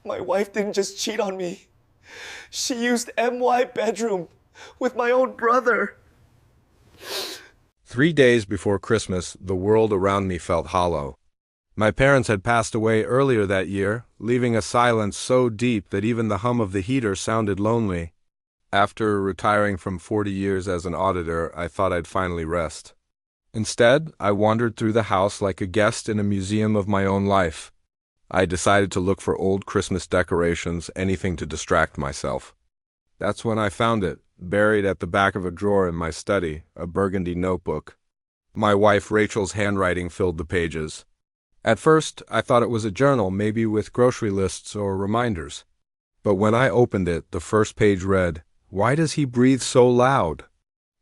My wife didn't just cheat on me. She used MY bedroom with my own brother. 3 days before Christmas, the world around me felt hollow. My parents had passed away earlier that year, leaving a silence so deep that even the hum of the heater sounded lonely. After retiring from 40 years as an auditor, I thought I'd finally rest. Instead, I wandered through the house like a guest in a museum of my own life. I decided to look for old Christmas decorations, anything to distract myself. That's when I found it, buried at the back of a drawer in my study, a burgundy notebook. My wife Rachel's handwriting filled the pages. At first, I thought it was a journal, maybe with grocery lists or reminders. But when I opened it, the first page read, "Why does he breathe so loud?"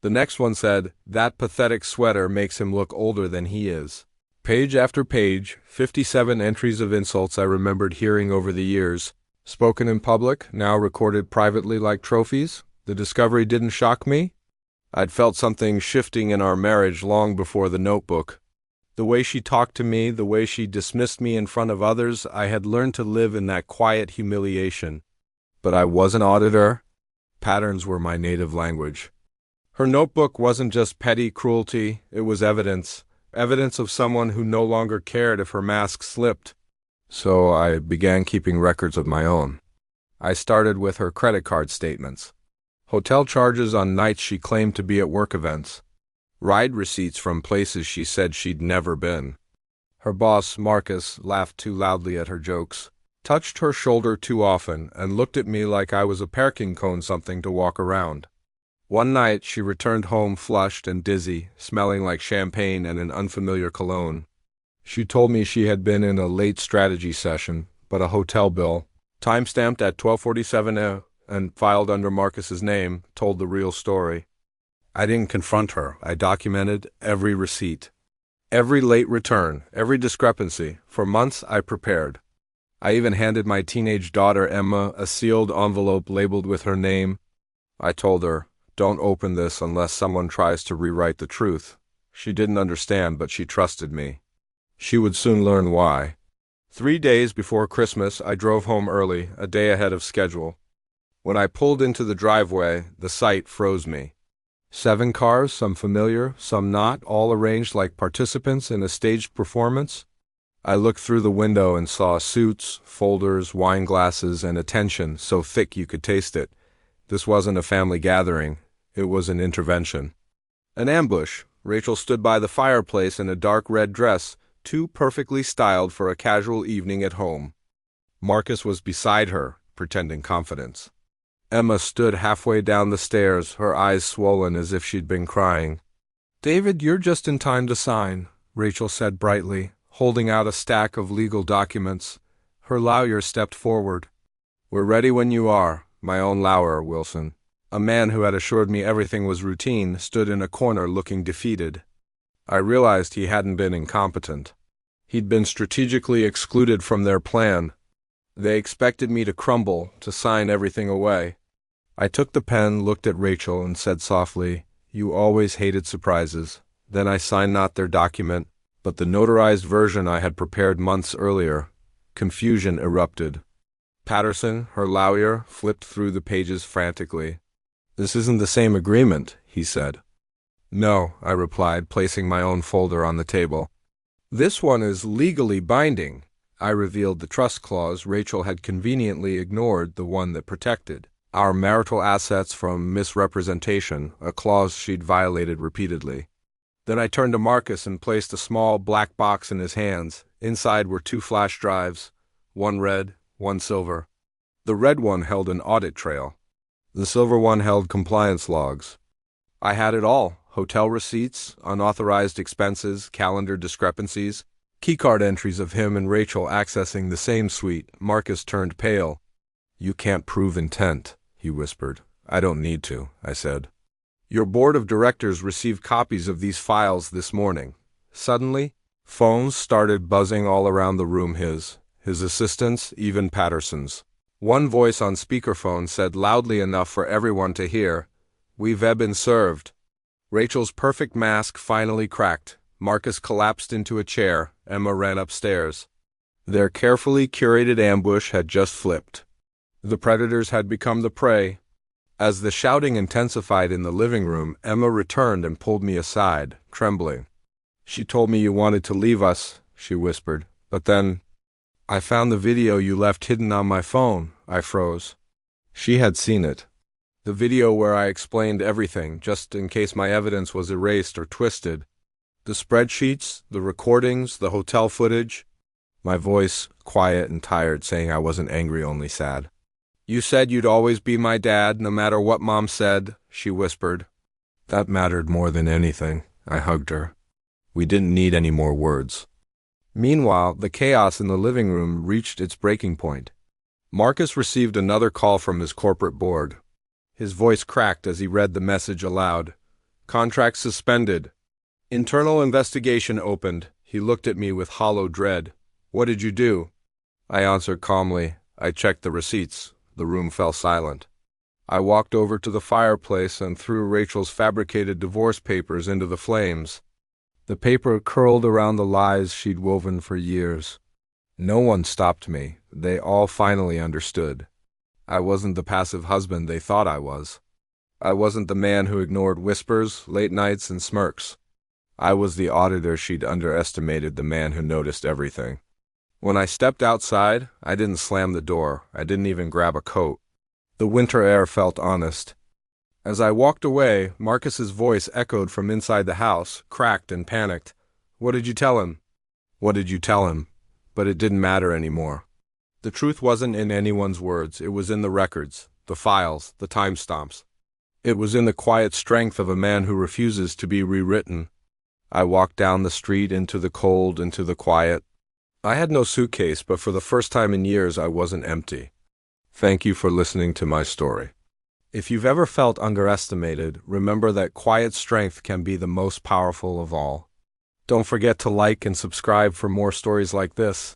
The next one said, "That pathetic sweater makes him look older than he is." Page after page, 57 entries of insults I remembered hearing over the years, spoken in public, now recorded privately like trophies. The discovery didn't shock me. I'd felt something shifting in our marriage long before the notebook. The way she talked to me, the way she dismissed me in front of others, I had learned to live in that quiet humiliation. But I was an auditor. Patterns were my native language. Her notebook wasn't just petty cruelty, it was evidence. Evidence of someone who no longer cared if her mask slipped. So I began keeping records of my own. I started with her credit card statements. Hotel charges on nights she claimed to be at work events. Ride receipts from places she said she'd never been. Her boss, Marcus, laughed too loudly at her jokes, touched her shoulder too often, and looked at me like I was a parking cone, something to walk around. One night she returned home flushed and dizzy, smelling like champagne and an unfamiliar cologne. She told me she had been in a late strategy session, but a hotel bill, time-stamped at 12:47 and filed under Marcus's name, told the real story. I didn't confront her. I documented every receipt. Every late return, every discrepancy. For months I prepared. I even handed my teenage daughter Emma a sealed envelope labeled with her name. I told her, "Don't open this unless someone tries to rewrite the truth." She didn't understand, but she trusted me. She would soon learn why. 3 days before Christmas, I drove home early, a day ahead of schedule. When I pulled into the driveway, the sight froze me. 7 cars, some familiar, some not, all arranged like participants in a staged performance. I looked through the window and saw suits, folders, wine glasses, and attention so thick you could taste it. This wasn't a family gathering. It was an intervention. An ambush. Rachel stood by the fireplace in a dark red dress, too perfectly styled for a casual evening at home. Marcus was beside her, pretending confidence. Emma stood halfway down the stairs, her eyes swollen as if she'd been crying. "David, you're just in time to sign," Rachel said brightly, holding out a stack of legal documents. Her lawyer stepped forward. "We're ready when you are." My own lawyer, Wilson, a man who had assured me everything was routine, stood in a corner looking defeated. I realized he hadn't been incompetent. He'd been strategically excluded from their plan. They expected me to crumble, to sign everything away. I took the pen, looked at Rachel, and said softly, "You always hated surprises." Then I signed not their document, but the notarized version I had prepared months earlier. Confusion erupted. Patterson, her lawyer, flipped through the pages frantically. "This isn't the same agreement," he said. "No," I replied, placing my own folder on the table. "This one is legally binding." I revealed the trust clause Rachel had conveniently ignored, the one that protected our marital assets from misrepresentation, a clause she'd violated repeatedly. Then I turned to Marcus and placed a small black box in his hands. Inside were 2 flash drives, one red, one silver. The red one held an audit trail. The silver one held compliance logs. I had it all: hotel receipts, unauthorized expenses, calendar discrepancies, keycard entries of him and Rachel accessing the same suite. Marcus turned pale. "You can't prove intent," he whispered. "I don't need to," I said. "Your board of directors received copies of these files this morning." Suddenly, phones started buzzing all around the room, his assistants, even Patterson's. One voice on speakerphone said loudly enough for everyone to hear, "We've been served." Rachel's perfect mask finally cracked. Marcus collapsed into a chair. Emma ran upstairs. Their carefully curated ambush had just flipped. The predators had become the prey. As the shouting intensified in the living room, Emma returned and pulled me aside, trembling. "She told me you wanted to leave us," she whispered. "But then, I found the video you left hidden on my phone." I froze. She had seen it. The video where I explained everything, just in case my evidence was erased or twisted. The spreadsheets, the recordings, the hotel footage. My voice, quiet and tired, saying I wasn't angry, only sad. "You said you'd always be my dad, no matter what Mom said," she whispered. That mattered more than anything. I hugged her. We didn't need any more words. Meanwhile, the chaos in the living room reached its breaking point. Marcus received another call from his corporate board. His voice cracked as he read the message aloud. "Contract suspended. Internal investigation opened." He looked at me with hollow dread. "What did you do?" I answered calmly. "I checked the receipts." The room fell silent. I walked over to the fireplace and threw Rachel's fabricated divorce papers into the flames. The paper curled around the lies she'd woven for years. No one stopped me. They all finally understood. I wasn't the passive husband they thought I was. I wasn't the man who ignored whispers, late nights, and smirks. I was the auditor she'd underestimated, the man who noticed everything. When I stepped outside, I didn't slam the door. I didn't even grab a coat. The winter air felt honest. As I walked away, Marcus's voice echoed from inside the house, cracked and panicked. "What did you tell him?" What did you tell him? But it didn't matter anymore. The truth wasn't in anyone's words. It was in the records, the files, the timestamps. It was in the quiet strength of a man who refuses to be rewritten. I walked down the street into the cold, into the quiet. I had no suitcase, but for the first time in years, I wasn't empty. Thank you for listening to my story. If you've ever felt underestimated, remember that quiet strength can be the most powerful of all. Don't forget to like and subscribe for more stories like this.